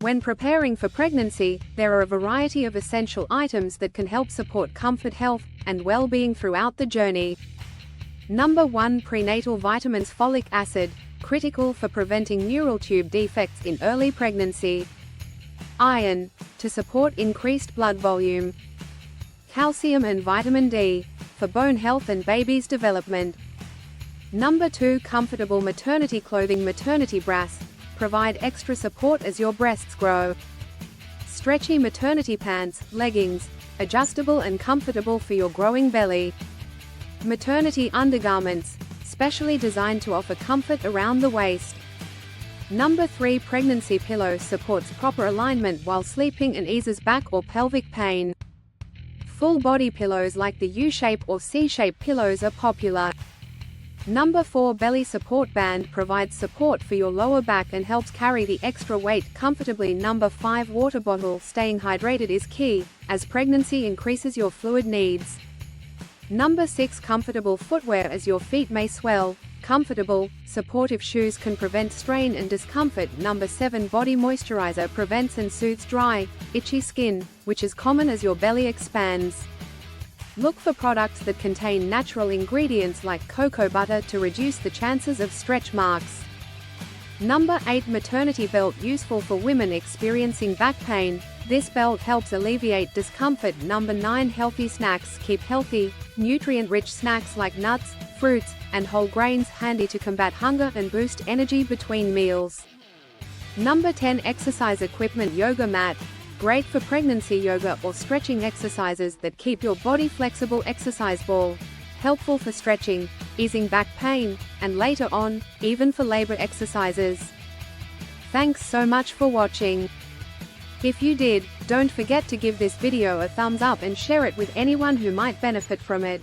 When preparing for pregnancy, there are a variety of essential items that can help support comfort, health, and well-being throughout the journey. Number 1. Prenatal vitamins. Folic acid, critical for preventing neural tube defects in early pregnancy. Iron, to support increased blood volume. Calcium and vitamin D, for bone health and baby's development. Number 2. Comfortable maternity clothing. Maternity bras provide extra support as your breasts grow. Stretchy maternity pants, leggings, adjustable and comfortable for your growing belly. Maternity undergarments, specially designed to offer comfort around the waist. Number 3. Pregnancy pillow supports proper alignment while sleeping and eases back or pelvic pain. Full body pillows like the U-shape or C-shape pillows are popular. Number 4. Belly support band provides support for your lower back and helps carry the extra weight comfortably. Number 5. Water bottle. Staying hydrated is key, as pregnancy increases your fluid needs. Number 6. Comfortable footwear. As your feet may swell, comfortable, supportive shoes can prevent strain and discomfort. Number 7. Body moisturizer prevents and soothes dry, itchy skin, which is common as your belly expands. Look for products that contain natural ingredients like cocoa butter to reduce the chances of stretch marks. Number 8. Maternity belt. Useful for women experiencing back pain. This belt helps alleviate discomfort. Number 9. Healthy snacks. Keep healthy, nutrient-rich snacks like nuts, fruits, and whole grains handy to combat hunger and boost energy between meals. Number 10. Exercise equipment. Yoga mat. Great for pregnancy yoga or stretching exercises that keep your body flexible. Exercise ball, helpful for stretching, easing back pain, and later on, even for labor exercises. Thanks so much for watching. If you did, don't forget to give this video a thumbs up and share it with anyone who might benefit from it.